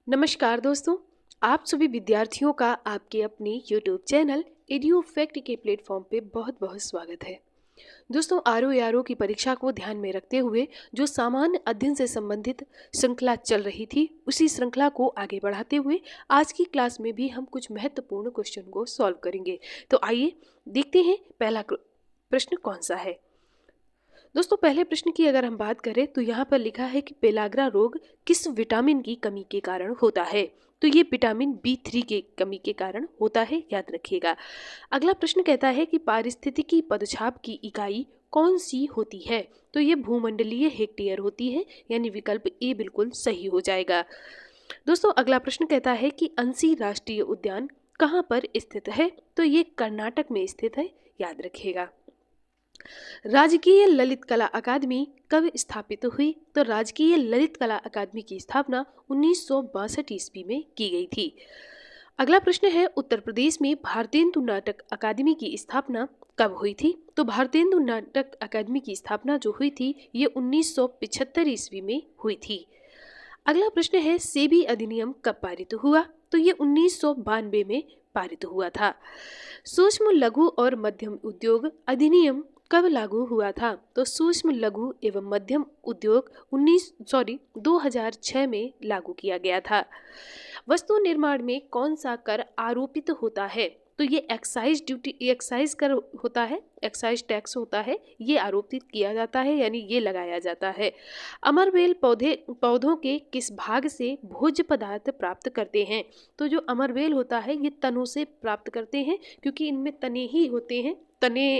नमस्कार दोस्तों, आप सभी विद्यार्थियों का आपके अपने YouTube चैनल एडू फैक्ट के प्लेटफॉर्म पे बहुत बहुत स्वागत है। दोस्तों, आरओ की परीक्षा को ध्यान में रखते हुए जो सामान्य अध्ययन से संबंधित श्रृंखला चल रही थी, उसी श्रृंखला को आगे बढ़ाते हुए आज की क्लास में भी हम कुछ महत्वपूर्ण क्वेश्चन को सॉल्व करेंगे। तो आइए देखते हैं पहला प्रश्न कौन सा है। दोस्तों, पहले प्रश्न की अगर हम बात करें तो यहाँ पर लिखा है कि पेलाग्रा रोग किस विटामिन की कमी के कारण होता है। तो ये विटामिन B3 के कमी के कारण होता है, याद रखिएगा। अगला प्रश्न कहता है कि पारिस्थितिकी पदछाप की इकाई कौन सी होती है। तो ये भूमंडलीय हेक्टेयर होती है, यानी विकल्प ए बिल्कुल सही हो जाएगा। दोस्तों, अगला प्रश्न कहता है कि अंसी राष्ट्रीय उद्यान कहाँ पर स्थित है। तो ये कर्नाटक में स्थित है, याद रखिएगा। राजकीय ललित कला अकादमी कब स्थापित हुई। तो राजकीय ललित कला अकादमी की स्थापना 1962 ईस्वी में की गई थी। अगला प्रश्न है, उत्तर प्रदेश में भारतेंदु नाटक अकादमी की स्थापना कब हुई थी। तो भारतेंदु नाटक अकादमी की स्थापना जो हुई थी ये 1975 ईस्वी में हुई थी। अगला प्रश्न है, सेबी अधिनियम कब पारित हुआ। तो ये 1992 में पारित हुआ था। सूक्ष्म लघु और मध्यम उद्योग अधिनियम कब लागू हुआ था। तो सूक्ष्म लघु एवं मध्यम उद्योग 2006 में लागू किया गया था। वस्तु निर्माण में कौन सा कर आरोपित होता है। तो ये एक्साइज ड्यूटी, एक्साइज कर होता है, एक्साइज टैक्स होता है, ये आरोपित किया जाता है, यानी ये लगाया जाता है। अमरबेल पौधों के किस भाग से भोज्य पदार्थ प्राप्त करते हैं। तो जो अमरबेल होता है ये तनों से प्राप्त करते हैं, क्योंकि इनमें तने ही होते हैं। तने,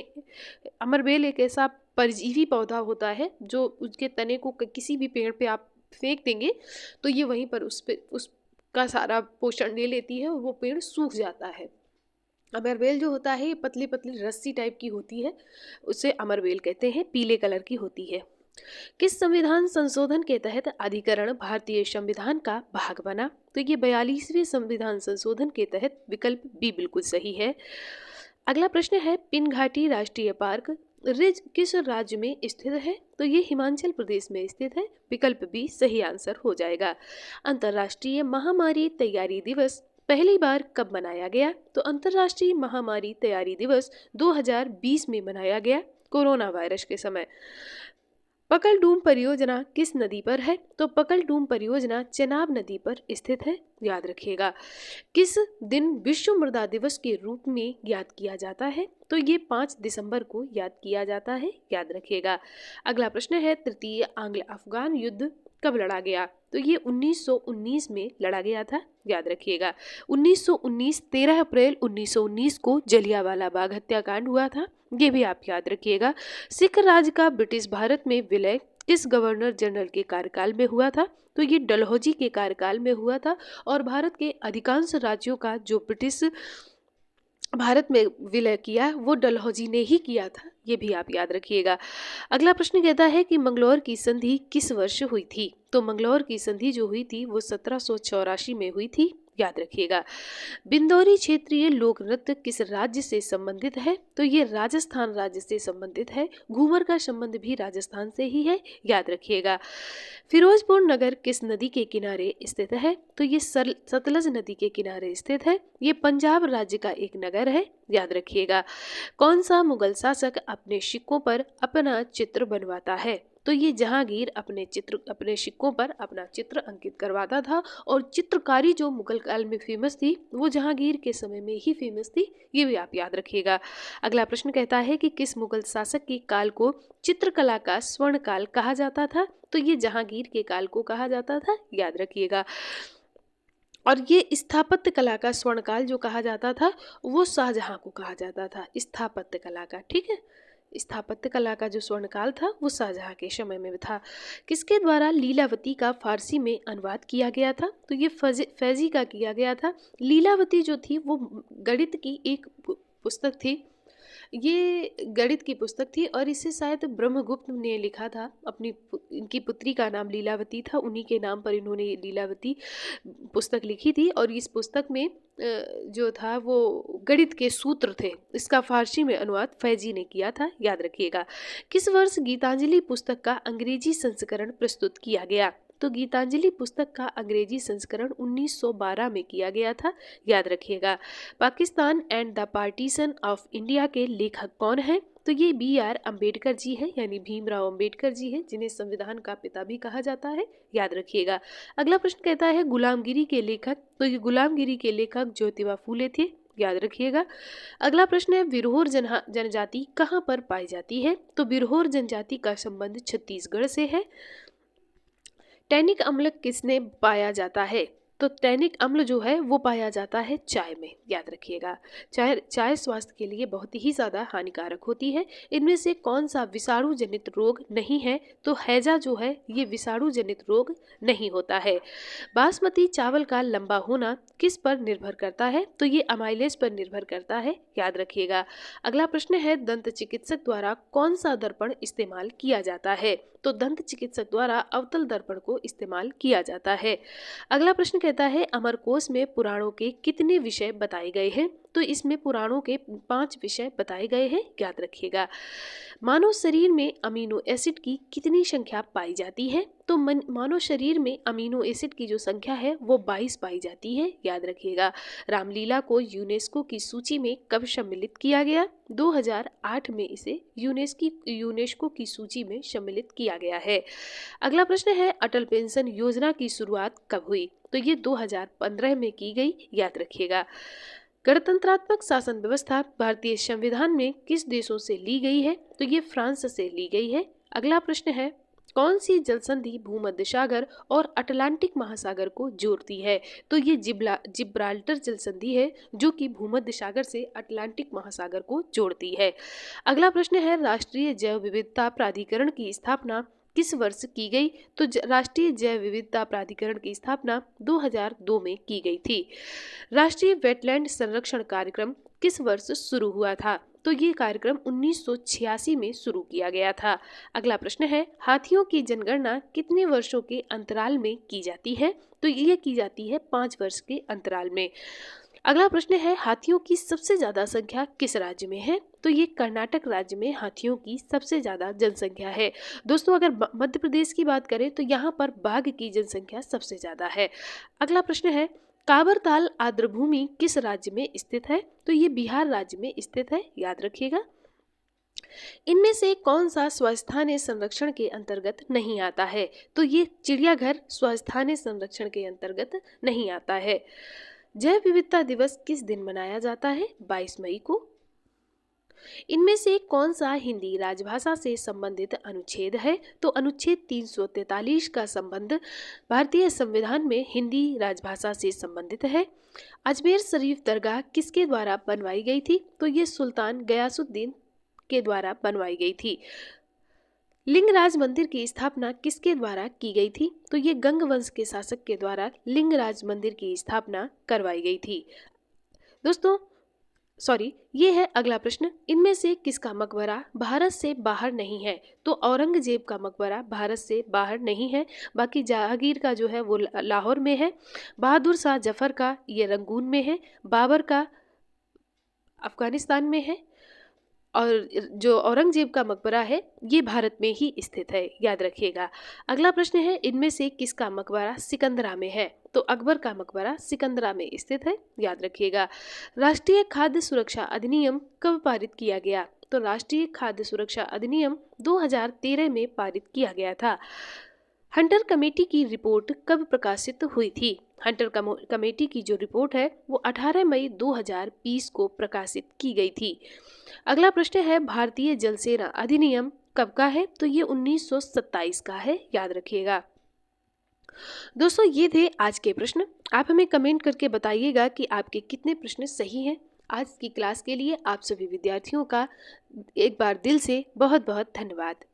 अमरबेल एक ऐसा परजीवी पौधा होता है जो उसके तने को किसी भी पेड़ पे आप फेंक देंगे तो ये वहीं पर उसका सारा पोषण ले लेती है और वो पेड़ सूख जाता है। अमरबेल जो होता है ये पतली पतली रस्सी टाइप की होती है, उसे अमरबेल कहते हैं, पीले कलर की होती है। किस संविधान संशोधन के तहत अधिकरण भारतीय संविधान का भाग बना। तो ये 42वें संविधान संशोधन के तहत, विकल्प बी बिल्कुल सही है। अगला प्रश्न है, पिन घाटी राष्ट्रीय पार्क रिज किस राज्य में स्थित है। तो ये हिमाचल प्रदेश में स्थित है, विकल्प बी सही आंसर हो जाएगा। अंतर्राष्ट्रीय महामारी तैयारी दिवस पहली बार कब मनाया गया। तो अंतर्राष्ट्रीय महामारी तैयारी दिवस 2020 में मनाया गया, कोरोना वायरस के समय। पकलडूम परियोजना किस नदी पर है। तो पकलडूम परियोजना चेनाब नदी पर स्थित है, याद रखिएगा। किस दिन विश्व मृदा दिवस के रूप में याद किया जाता है। तो ये 5 दिसंबर को याद किया जाता है, याद रखिएगा। अगला प्रश्न है, तृतीय आंग्ल अफगान युद्ध कब लड़ा गया। तो ये 1919 में लड़ा गया था, याद रखिएगा। 1919 13 अप्रैल 1919 को जलियांवाला बाग हत्याकांड हुआ था, ये भी आप याद रखिएगा। सिख राज का ब्रिटिश भारत में विलय किस गवर्नर जनरल के कार्यकाल में हुआ था। तो ये डलहौजी के कार्यकाल में हुआ था, और भारत के अधिकांश राज्यों का जो ब्रिटिश भारत में विलय किया वो डलहौजी ने ही किया था, ये भी आप याद रखिएगा। अगला प्रश्न कहता है कि मंगलौर की संधि किस वर्ष हुई थी। तो मंगलौर की संधि जो हुई थी वो 1784 में हुई थी, याद रखिएगा। बिंदौरी क्षेत्रीय लोक नृत्य किस राज्य से संबंधित है। तो ये राजस्थान राज्य से संबंधित है, घूमर का संबंध भी राजस्थान से ही है, याद रखिएगा। फिरोजपुर नगर किस नदी के किनारे स्थित है। तो ये सतलज नदी के किनारे स्थित है, ये पंजाब राज्य का एक नगर है, याद रखिएगा। कौन सा मुगल शासक अपने सिक्कों पर अपना चित्र बनवाता है। तो ये जहांगीर अपने सिक्कों पर अपना चित्र अंकित करवाता था, और चित्रकारी जो मुगल काल में फेमस थी वो जहांगीर के समय में ही फेमस थी, ये भी आप याद रखिएगा। अगला प्रश्न कहता है कि किस मुगल शासक के काल को चित्रकला का स्वर्ण काल कहा जाता था। तो ये जहांगीर के काल को कहा जाता था, याद रखिएगा। और ये स्थापत्य कला का स्वर्णकाल जो कहा जाता था वो शाहजहां को कहा जाता था, स्थापत्य कला का, ठीक है। स्थापत्य कला का जो स्वर्णकाल था वो शाहजहां के समय में था। किसके द्वारा लीलावती का फारसी में अनुवाद किया गया था। तो ये फैजी का किया गया था। लीलावती जो थी वो गणित की एक पुस्तक थी, ये गणित की पुस्तक थी, और इसे शायद ब्रह्मगुप्त ने लिखा था। इनकी पुत्री का नाम लीलावती था, उन्हीं के नाम पर इन्होंने लीलावती पुस्तक लिखी थी। और इस पुस्तक में जो था वो गणित के सूत्र थे, इसका फारसी में अनुवाद फैजी ने किया था, याद रखिएगा। किस वर्ष गीतांजलि पुस्तक का अंग्रेजी संस्करण प्रस्तुत किया गया। तो गीतांजलि पुस्तक का अंग्रेजी संस्करण 1912 में किया गया था, याद रखिएगा। Pakistan and the partition of India के लेखक कौन हैं? तो ये BR अम्बेडकर जी हैं, यानी भीमराव अम्बेडकर जी हैं, जिन्हें संविधान का पिता भी कहा जाता है, याद रखिएगा। अगला प्रश्न कहता है गुलामगिरी के लेखक, तो ये गुलामगिरी के लेखक ज्योतिबा फूले थे, याद रखिएगा। अगला प्रश्न है बिरहोर जनजाति कहाँ पर पाई जाती है? तो बिरहोर जनजाति का संबंध छत्तीसगढ़ से है। टैनिक अम्ल किसने पाया जाता है? तो टैनिक अम्ल जो है वो पाया जाता है चाय में, याद रखिएगा। चाय स्वास्थ्य के लिए बहुत ही ज़्यादा हानिकारक होती है। इनमें से कौन सा विषाणु जनित रोग नहीं है? तो हैजा जो है ये विषाणु जनित रोग नहीं होता है। बासमती चावल का लंबा होना किस पर निर्भर करता है? तो ये अमाइलेज पर निर्भर करता है, याद रखिएगा। अगला प्रश्न है दंत चिकित्सक द्वारा कौन सा दर्पण इस्तेमाल किया जाता है? तो दंत चिकित्सक द्वारा अवतल दर्पण को इस्तेमाल किया जाता है। अगला प्रश्न कहता है अमरकोश में पुराणों के कितने विषय बताए गए हैं? तो इसमें पुराणों के 5 विषय बताए गए हैं, याद रखिएगा। मानव शरीर में अमीनो एसिड की कितनी संख्या पाई जाती है? तो मानव शरीर में अमीनो एसिड की जो संख्या है वो 22 पाई जाती है, याद रखिएगा। रामलीला को यूनेस्को की सूची में कब सम्मिलित किया गया? 2008 में इसे यूनेस्को की सूची में सम्मिलित किया गया है। अगला प्रश्न है अटल पेंशन योजना की शुरुआत कब हुई? तो ये 2015 में की गई, याद रखिएगा। गणतंत्रात्मक शासन व्यवस्था भारतीय संविधान में किस देशों से ली गई है? तो ये फ्रांस से ली गई है। अगला प्रश्न है कौन सी जल संधि भूमध्य सागर और अटलांटिक महासागर को जोड़ती है? तो ये जिब्राल्टर जल संधि है जो कि भूमध्य सागर से अटलांटिक महासागर को जोड़ती है। अगला प्रश्न है राष्ट्रीय जैव विविधता प्राधिकरण की स्थापना किस वर्ष की गई? तो राष्ट्रीय जैव विविधता प्राधिकरण की स्थापना 2002 में की गई थी। राष्ट्रीय वेटलैंड संरक्षण कार्यक्रम किस वर्ष शुरू हुआ था? तो ये कार्यक्रम 1986 में शुरू किया गया था। अगला प्रश्न है हाथियों की जनगणना कितने वर्षों के अंतराल में की जाती है? तो ये की जाती है 5 वर्ष के अंतराल में। अगला प्रश्न है हाथियों की सबसे ज्यादा संख्या किस राज्य में है? तो ये कर्नाटक राज्य में हाथियों की सबसे ज्यादा जनसंख्या है। दोस्तों अगर मध्य प्रदेश की बात करें तो यहाँ पर बाघ की जनसंख्या सबसे ज्यादा है। अगला प्रश्न है काबरताल आर्द्रभूमि किस राज्य में स्थित है? तो ये बिहार राज्य में स्थित है, याद रखिएगा। इनमें से कौन सा स्वस्थानीय संरक्षण के अंतर्गत नहीं आता है? तो ये चिड़ियाघर स्वस्थानीय संरक्षण के अंतर्गत नहीं आता है। जैव विविधता दिवस किस दिन मनाया जाता है? 22 मई को। इनमें से कौन सा हिंदी राजभाषा से संबंधित अनुच्छेद है? तो अनुच्छेद 343 का संबंध भारतीय संविधान में हिंदी राजभाषा से संबंधित है। अजमेर शरीफ दरगाह किसके द्वारा बनवाई गई थी? तो ये सुल्तान गयासुद्दीन के द्वारा बनवाई गई थी। लिंगराज मंदिर की स्थापना किसके द्वारा की गई थी? तो ये गंग वंश के शासक के द्वारा लिंगराज मंदिर की स्थापना करवाई गई थी। दोस्तों ये है अगला प्रश्न इनमें से किसका मकबरा भारत से बाहर नहीं है? तो औरंगजेब का मकबरा भारत से बाहर नहीं है, बाकी जहांगीर का जो है वो लाहौर में है, बहादुर शाह जफर का ये रंगून में है, बाबर का अफगानिस्तान में है और जो औरंगजेब का मकबरा है ये भारत में ही स्थित है, याद रखिएगा। अगला प्रश्न है इनमें से किसका मकबरा सिकंदरा में है? तो अकबर का मकबरा सिकंदरा में स्थित है, याद रखिएगा। राष्ट्रीय खाद्य सुरक्षा अधिनियम कब पारित किया गया? तो राष्ट्रीय खाद्य सुरक्षा अधिनियम 2013 में पारित किया गया था। हंटर कमेटी की रिपोर्ट कब प्रकाशित हुई थी? हंटर कमेटी की जो रिपोर्ट है वो 18 मई 2020 को प्रकाशित की गई थी। अगला प्रश्न है भारतीय जल सेना अधिनियम कब का है? तो ये 1927 का है, याद रखिएगा। दोस्तों ये थे आज के प्रश्न। आप हमें कमेंट करके बताइएगा कि आपके कितने प्रश्न सही हैं। आज की क्लास के लिए आप सभी विद्यार्थियों का एक बार दिल से बहुत बहुत धन्यवाद।